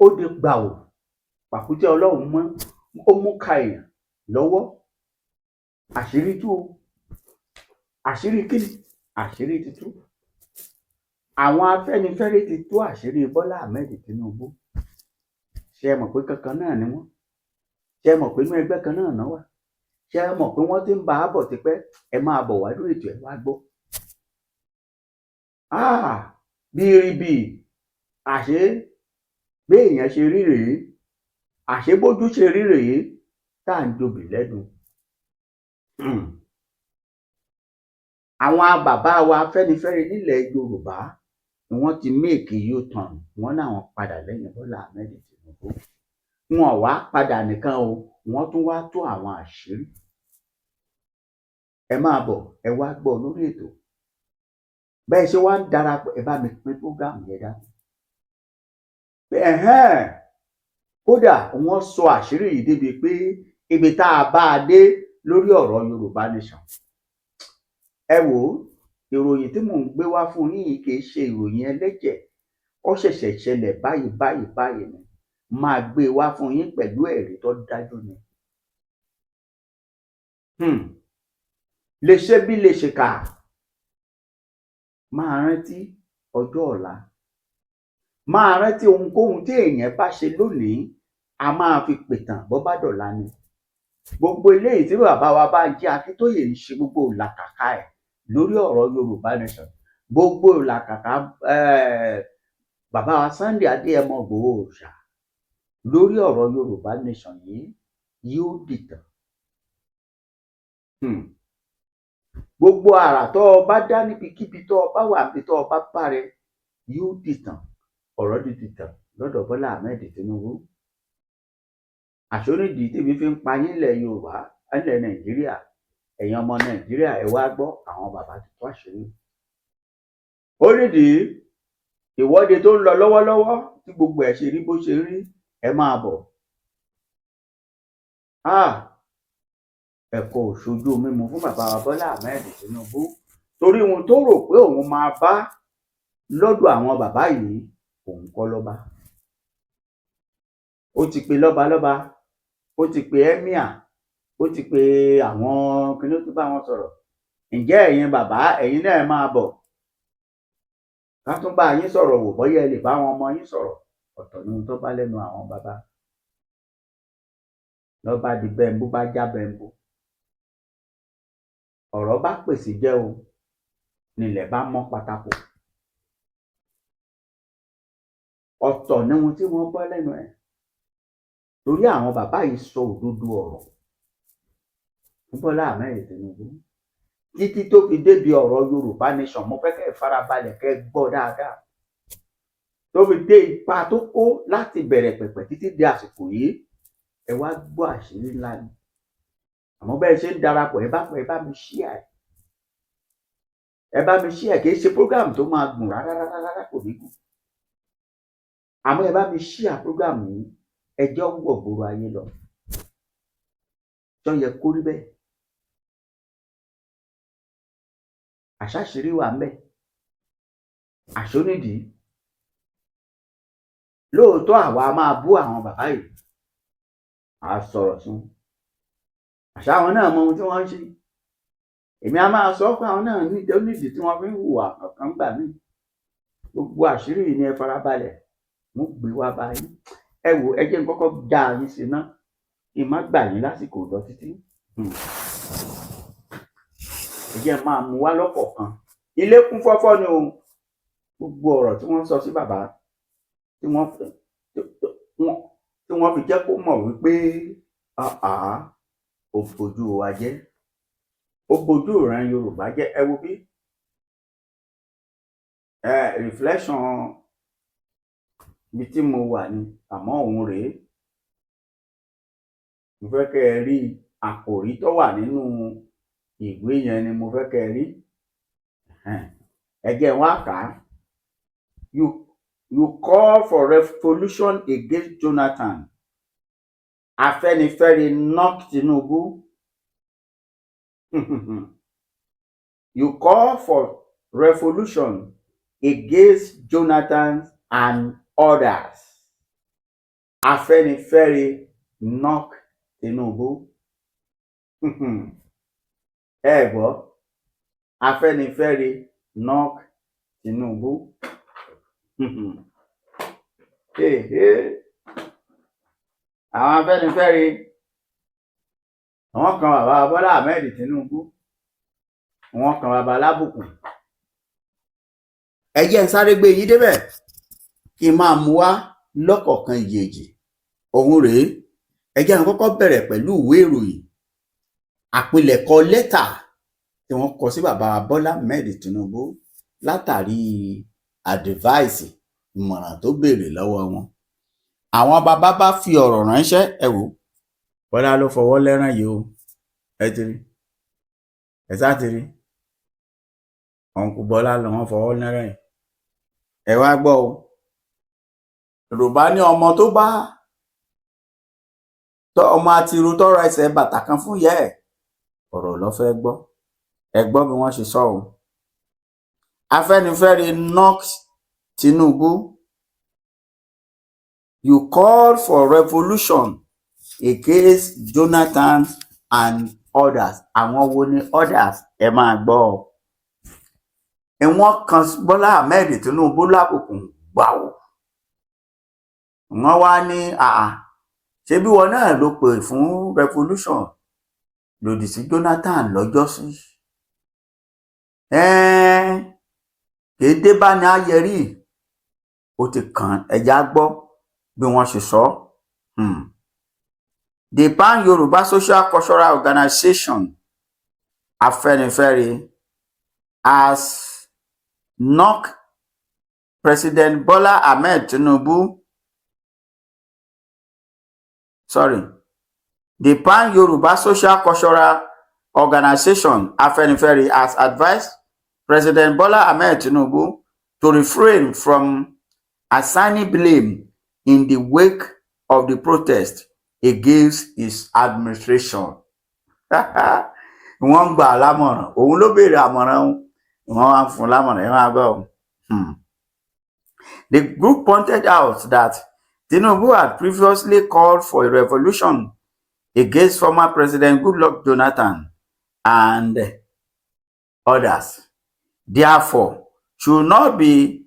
ó di gbàù pàkúté ọlọ́run mọ́ ó mú ka èèyàn lọ́wọ́. Àṣírí tú o. Àṣírí kíni? Àṣírí ti tú. Àwọn Afẹ́nifẹ́re ti tú àṣírí Bọ́lá Ahmed Tinubu. Ṣé ẹ mọ̀ pé kankan náà ni wọ́n? Ṣé ẹ mọ̀ pé inú ẹgbẹ́ kan náà wà? Ṣé ẹ mọ̀ pé wọ́n ti ń bá a bọ̀ tipẹ́? Ẹ máa bọ̀ wá lórí ètò ẹ̀ wá gbọ́. Bíríbì, àṣé bí èèyàn ṣe rí rèé, àṣé bójú ṣe rí rèé tá à ń jobì lẹ́dùn. Àwọn bàbá wa Afẹ́nifẹ́re nílẹ̀ Yorùbá ni wọ́n ti make U-turn, wọ́n náwọn padà lẹ́yìn Bọ́lá Ahmed Tinubu. Wọn ò wá padà nìkan o, wọ́n tún wá tú àwọn àṣírí. Ẹ máa bọ̀, ẹ wá gbọ́ lórí ètò. Bẹ́ẹ̀ ṣe wá ń darapọ̀, ẹ bá mi pín prógámù yẹn dá. Kódà wọ́n sọ àṣírí yìí débi pé ibi tá a bá a dé lórí ọ̀rọ̀ Yorùbá Nation. Ẹ wò ó, ìròyìn tí mò ń gbé wá fún yín kì í ṣe ìròyìn ẹlẹ́jẹ̀, ó ṣẹ̀ṣẹ̀ ṣẹlẹ̀ báyìí ni. Máa gbé wá fún yín pẹ̀lú ẹ̀rí tó dájú ni. Lè ṣe bí lè ṣe kà. Máa rántí ọjọ́ ọ̀la. Máa rántí ohunkóhun tí èèyàn bá ṣe lónìí, a máa fi pìtàn bó bá dọ̀la ni. Gbogbo eléyìí tí bàbá wa Bánjí Akíntóyè ń ṣe, gbogbo làkàkà ẹ̀ lórí ọ̀rọ̀ Yorùbá Nation, gbogbo làkàkà bàbá wa Sunday Adéyẹmọ Ìgbòho Òòṣà lórí ọ̀rọ̀ Yorùbá Nation yìí yóò dìtàn. Gbogbo àrà tó o bá dá níbikíbi tó o bá wà níbi tó o bá bá rẹ yóò dìtàn. Ọ̀rọ̀ di dìtàn lọ́dọ̀ Bọ́lá Ahmed Tinubu. Àṣónídìí tèmi fi ń pa yín ilẹ̀ Yorùbá, ilẹ̀ Nàìjíríà, ẹ̀yin ọmọ Nàìjíríà, ẹ wá gbọ́, àwọn bàbá ti tú àṣírí. Ó nídìí ìwọ́de tó ń lọ lọ́wọ́lọ́wọ́ tí gbogbo ẹ̀ ṣe rí bó ṣe rí, ẹ máa bọ̀. Ẹ̀kọ́ òṣojú mímu fún bàbá wa Bọ́lá Ahmed Tinubu, torí ohun tó rò pé òun máa bá lọ́dọ̀ àwọn bàbá yìí, òun kọ́ lọ́ba. Ó ti pe lọ́balọ́ba, ó ti pe ẹ́míà, ó ti pe àwọn kíní tó bá wọn sọ̀rọ̀. Ǹjẹ́ ẹ̀yin bàbá, ẹ̀yin náà máa bọ̀ ká tún bá yín sọ̀rọ̀ wò bóyá ẹ lè bá àwọn ọmọ yín sọ̀rọ̀. Ọ̀tọ̀ ni ohun tó bá lẹ́nu àwọn bàbá. Lọ́ba di bẹ́ńbú bá já bẹ́ńbú. Ọ̀rọ̀ bá pèsè jẹ́ o, nílẹ̀ bá mọ́ pátákó. Ọ̀tọ̀ ni ohun tí wọ́n gbọ́ lẹ́nu ẹ̀. Torí àwọn bàbá yìí sọ òdodo ọ̀rọ̀ fún Bọ́lá Ahmed Tinubu títí tó fi débi ọ̀rọ̀ Yorùbá Nation. Mo fẹ́ kẹ́ ẹ farabalẹ̀ kẹ́ ẹ gbọ́ dáadáa. Tó fi dé ipa tó kó láti bẹ̀rẹ̀ pẹ̀pẹ̀ títí di àsìkò yìí, ẹ wá gbọ́ àṣírí ńlá ni. Àmọ́ bẹ́ẹ̀ ṣe ń darapọ̀, ẹ bá mi share. Ẹ bá mi share. Kì í ṣe program tó máa gùn rárá, kò ní gùn. Àmọ́ ẹ bá mi share program yìí, ẹjọ́ wọ̀ gbòòrò ayé lọ. Tó yẹ kó rí bẹ́ẹ̀. Àṣàṣírí wà ńbẹ̀. Àṣónídìí. Lóòótọ́ àwa máa bú àwọn bàbá yìí, a sọ̀rọ̀ sí wọn. Àṣà àwọn náà mọ ohun tí wọ́n ń ṣe. Èmi a máa sọ pé àwọn náà nídìí tí wọ́n fi ń hùwà kankan gbà mí. Gbogbo àṣírí yìí ni ẹ farabalẹ̀ mú gbé wá báyìí. Ẹ wò, ẹ jẹ́ n kọ́kọ́ já yín sí ná, kí n má gbà yín lásìkò lọ títí. Ẹ jẹ́ máa mú wá lọ́kọ̀ọ̀kan. Ilé kún fọ́fọ́ ni o. Gbogbo ọ̀rọ̀ tí wọ́n sọ sí bàbá, tí wọ́n fi jẹ́ kó mọ̀ wípé ó bojú wa jẹ́, ó bojú ìran Yorùbá jẹ́. Ẹ wo bí reflection ibi tí mo wà ni, àmọ́ òun rèé. Mo fẹ́ kẹ́ ẹ rí àkòrí tó wà nínú ìwé yẹn ni mo fẹ́ kẹ́ ẹ rí. Ẹ jẹ́ wá kà á. You call for revolution against Jonathan. Afẹ́nifẹ́re knock Tinubu. You call for revolution against Jonathan and others. Afẹ́nifẹ́re knock Tinubu. Ẹ gbọ́, Afẹ́nifẹ́re knock Tinubu. Àwọn Afẹ́nifẹ́re wọ́n kan bàbá Bọ́lá Ahmed Tinubu, wọ́n kan bàbá lábùkù. Ẹ jẹ́ n sáré gbé yín débẹ̀ kí n máa mú wá lọ́kọ̀ọ̀kan ìjèjì. Òun rèé, ẹ jẹ́ n kọ́kọ́ bẹ̀rẹ̀ pẹ̀lú ìwé ìròyìn àpilẹ̀kọ lẹ́tà tí wọ́n kọ sí bàbá Bọ́lá Ahmed Tinubu látàrí advice ìmọ̀ràn tó béèrè lọ́wọ́ wọn. Àwọn bàbá bá fi ọ̀rọ̀ ránṣẹ́, ẹ wò, Bọ́lá ló fọwọ́ lẹ́rán yìí o, ẹ ti rí, ẹ sá ti rí, ọ̀nkú Bọ́lá ló wọ́n fọwọ́ lẹ́rán yìí. Ẹ wá gbọ́ o, Yorùbá ní ọmọ tó bá ọmọ àtirú tọrọ ẹsẹ̀ bàtà kan fún ìyá ẹ̀, ọ̀rọ̀ ló fẹ́ gbọ́. Ẹ gbọ́ bí wọ́n ṣe sọ o. Afẹ́nifẹ́re knocks Tinubu. You call for revolution against Jonathan and others. Àwọn wo ni others? Ẹ máa gbọ́ ọ. Wọ́n kan Bọ́lá Ahmed Tinubu lábùkù gbàù. Wọ́n wá ní ṣé bí wọn náà ló pè fún revolution lòdì sí Jonathan lọ́jọ́sí. Kéde bá ní ayẹrí ó ti kàn ẹja gbọ́ bí wọ́n ṣe sọ. The Pan Yoruba Social Cultural Organization Afẹ́nifẹ́re has knocked President Bola Ahmed Tinubu. The Pan Yoruba Social Cultural Organization Afẹ́nifẹ́re has advised President Bola Ahmed Tinubu to refrain from assigning blame in the wake of the protest against his administration. Wọ́n gbà lámọ̀ràn, òun ló béèrè àmọ̀ràn, wọ́n wá fún lámọ̀ràn, ẹ máa gbọ́. The group pointed out that Tinubu had previously called for a revolution against former President Goodluck Jonathan and others. Therefore, should not be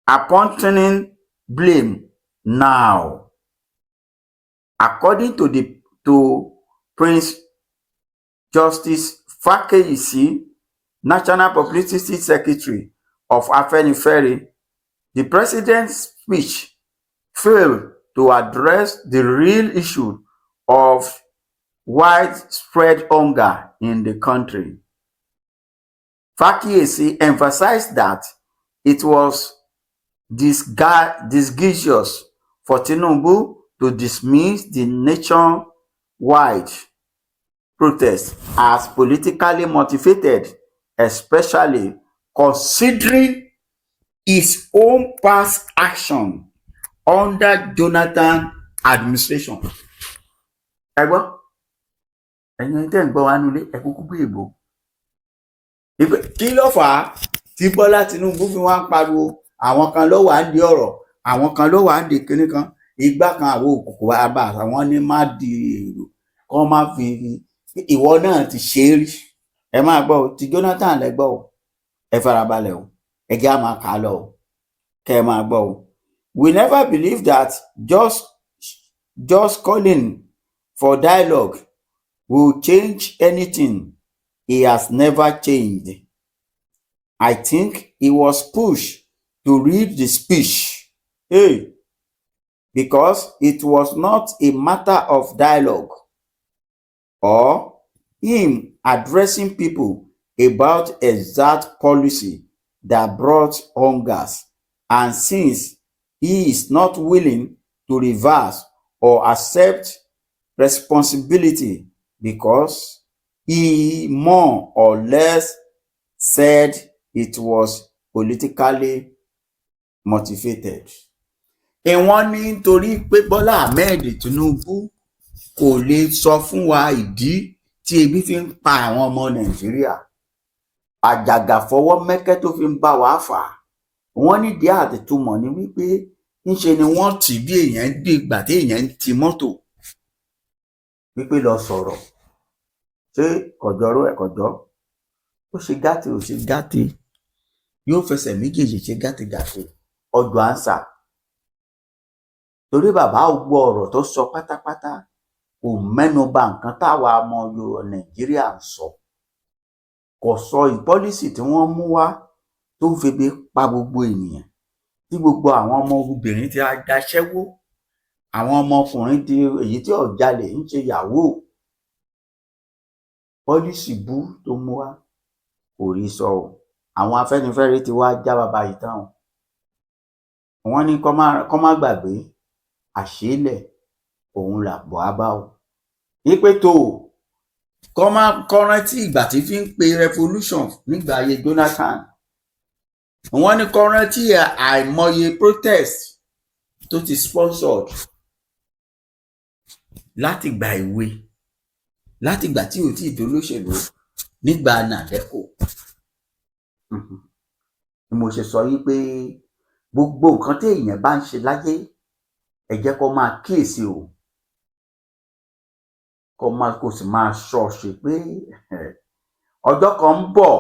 apportioning blame now. According to Prince Justice Fakeyisi, National Publicity Secretary of Afẹ́nifẹ́re, the president's speech failed to address the real issue of widespread hunger in the country. Fakeyisi emphasized that it was disguised for Tinubu to dismiss the nationwide protest as politically motivated, especially considering his own past action under Jonathan administration. Ẹ gbọ́, ẹ̀yin tẹ́ ń gbọ́ wá nulẹ̀ ẹ kúkú gbé ìbò. Kí ló fà á tí Bọ́lá Tinubu fi wá ń pariwo àwọn kan ló wà ń di ọ̀rọ̀, àwọn kan ló wà ń di kinní kan, igbá kan àwọn òkùnkùn àbá àwọn ní má di èrò kọ́ má fi ìwọ náà ti ṣe é rí. Ẹ máa gbọ́ o, ti Jonathan lẹ gbọ́ o, ẹ farabalẹ̀ o, ẹ jẹ́ á máa kà á lọ o, kẹ́ ẹ máa gbọ́ o. We never believe that just calling for dialogue will change anything. He has never changed. I think he was pushed to read the speech, because it was not a matter of dialogue or him addressing people about exact policy that brought hungers, and since he is not willing to reverse or accept responsibility because he more or less said it was politically motivated. Wọ́n ní nítorí pé Bọ́lá Ahmed Tinubu kò lè sọ fún wa ìdí tí ebi fi ń pa àwọn ọmọ Nàìjíríà, àjàgà fọwọ́ mẹ́kẹ́ tó fi ń bá wa fà á. Wọ́n nídìí àtìtúmọ̀ ní wípé ńṣe ni wọ́n tì bí èèyàn bí ìgbà tí èèyàn ń ti mọ́tò wípé lọ sọ̀rọ̀, ṣé kọjọrú ẹ̀ kọjọ́, ó ṣe gàtè ó ṣe gàtè, yóò fẹsẹ̀ méjèèjì ṣe gàtègàtè ọjọ́ ànsà. Torí bàbá gbọ́ ọ̀rọ̀ tó sọ pátápátá kò mẹ́nu bà nǹkan táwa ọmọ Nàìjíríà ń sọ, kò sọ ìpọ́lísì tí wọ́n mú wá tó ń febi pa gbogbo ènìyàn, tí gbogbo àwọn ọmọ obìnrin ti daṣẹ́wó, àwọn ọmọkùnrin di èyí tí ó jalè ń ṣe yahoo. Pọ́lísì bú tó mú wá kò rí sọ o. Àwọn Afẹ́nifẹ́re ti wá já bàbá yìí tán o. Wọ́n ní kó má gbàgbé àṣélẹ̀ òun làbọ̀ á bá o. Wípé tó kó rántí ìgbà tí fi ń pe revolution nígbà ayé Jonathan. Wọ́n ní kó rántí àìmọye protest tó ti sponsored láti gba ìwé, láti ìgbà tí ò tí ì dolóṣèlú nígbà nàdẹ́kò. Ni mo ṣe sọ yí pé gbogbo nǹkan tí èèyàn bá ń ṣe láyé ẹ jẹ́ kó máa kíyèsí o, kó sì máa ṣọ́ọ̀ṣì pé ọjọ́ kan ń bọ̀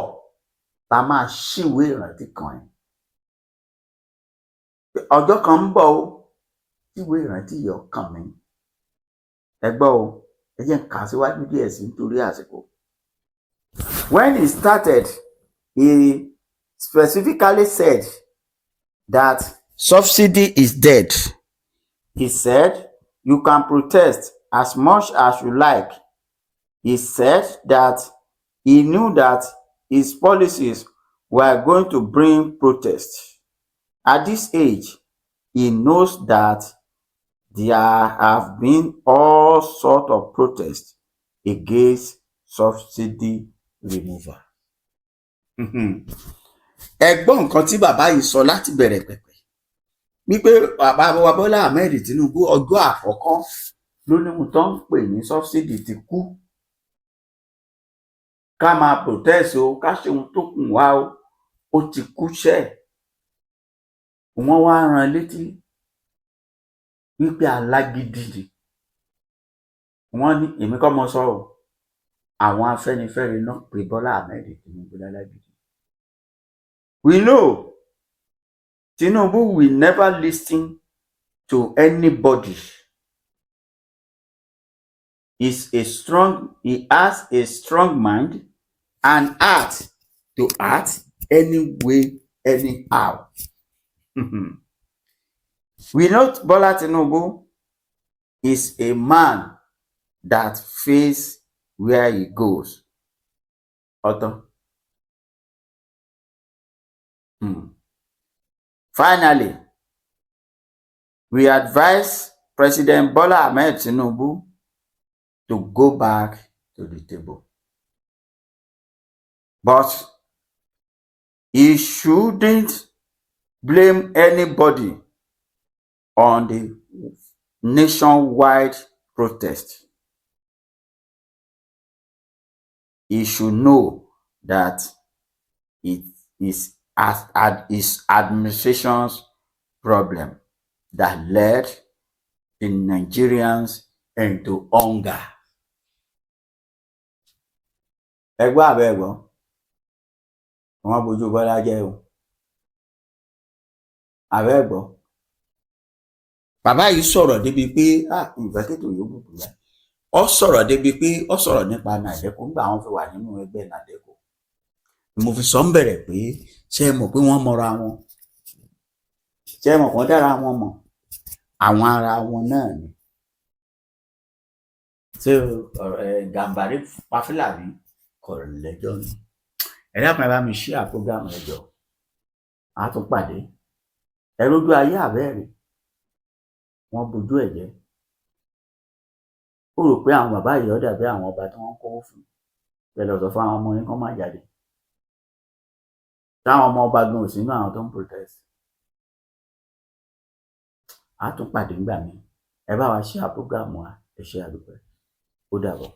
tá a máa ṣíwèé ìrántí kan ẹ̀. Ọjọ́ kan ń bọ̀ o tíwèé ìrántí yìí ọkàn mi. Ẹ gbọ́ o, ẹ jẹ́ n kà síwájú díẹ̀ sí nítorí àsìkò. When he started, he specifically said that subsidy is dead. He said you can protest as much as you like. He said that he knew that his policies were going to bring protest. At this age, he knows that there have been all sorts of protests against subsidy removal. Ẹ gbọ́ nǹkan tí bàbá yìí sọ láti bẹ̀rẹ̀ pẹ̀pẹ̀, wípé bàbá wa Bọ́lá Ahmed Tinubu ọjọ́ àkọ́kọ́ ló ní ohun tó ń pè ní subsidy ti kú, ká máa protest o, ká ṣe ohun tó kù wá o, ó ti kú ṣẹ́. Wọ́n wá rán létí wípé alágídí ni wọ́n ní, èmi kọ́ mọ sọ o, àwọn Afẹ́nifẹ́re náà pé Bọ́lá Ahmed Tinubu lálágídí. We know Tinubu will never listen to anybody. He has a strong mind and heart to act anyway, anyhow. We know Bola Tinubu is a man that faces where he goes. Finally, we advise President Bola Ahmed Tinubu to go back to the table. But he shouldn't blame anybody on the nationwide protest. He should know that it is his administration's problem that led the Nigerians into hunger. Ẹgbẹ́ àbẹ́ ẹ̀gbọ́n, wọ́n bójú Bọ́lá jẹ́ o. Àbẹ́ ẹ̀gbọ́n, bàbá yìí sọ̀rọ̀ débi pé ìfẹ́kẹ̀tò yóò bùkù rẹ̀. Ó sọ̀rọ̀ débi pé ó sọ̀rọ̀ nípa nàdẹ́kò nígbà wọn fi wà nínú ẹgbẹ́ nàdẹ́kò. Mo fi sọ ń bẹ̀rẹ̀ pé ṣé ẹ mọ̀ pé wọ́n mọra wọn, ṣé ẹ mọ̀ kán dára wọn mọ̀, àwọn ara wọn náà ni. Ṣé Gàmbàrí Pàfílàrí kò lẹ́jọ́ ni. Ẹ dákun ẹ bá mi ṣí àpógámù ẹjọ́, a tún pàdé. Ẹ rójú ayé àbẹ́ẹ̀rẹ̀, wọ́n bojú ẹ̀ jẹ́. Ó rò pé àwọn bàbá yìí ó dàbí àwọn ọba tí wọ́n kówó fún. Ẹ lọ sọ fún àwọn ọmọ yín kán má jáde. Táwọn ọmọ ọba gan ò sínú àwọn tó ń protest. A tún pàdé ńgbà míì. Ẹ bá wa ṣí àpógámù wa, ẹ ṣé àdúpẹ́. Ó dàbọ̀.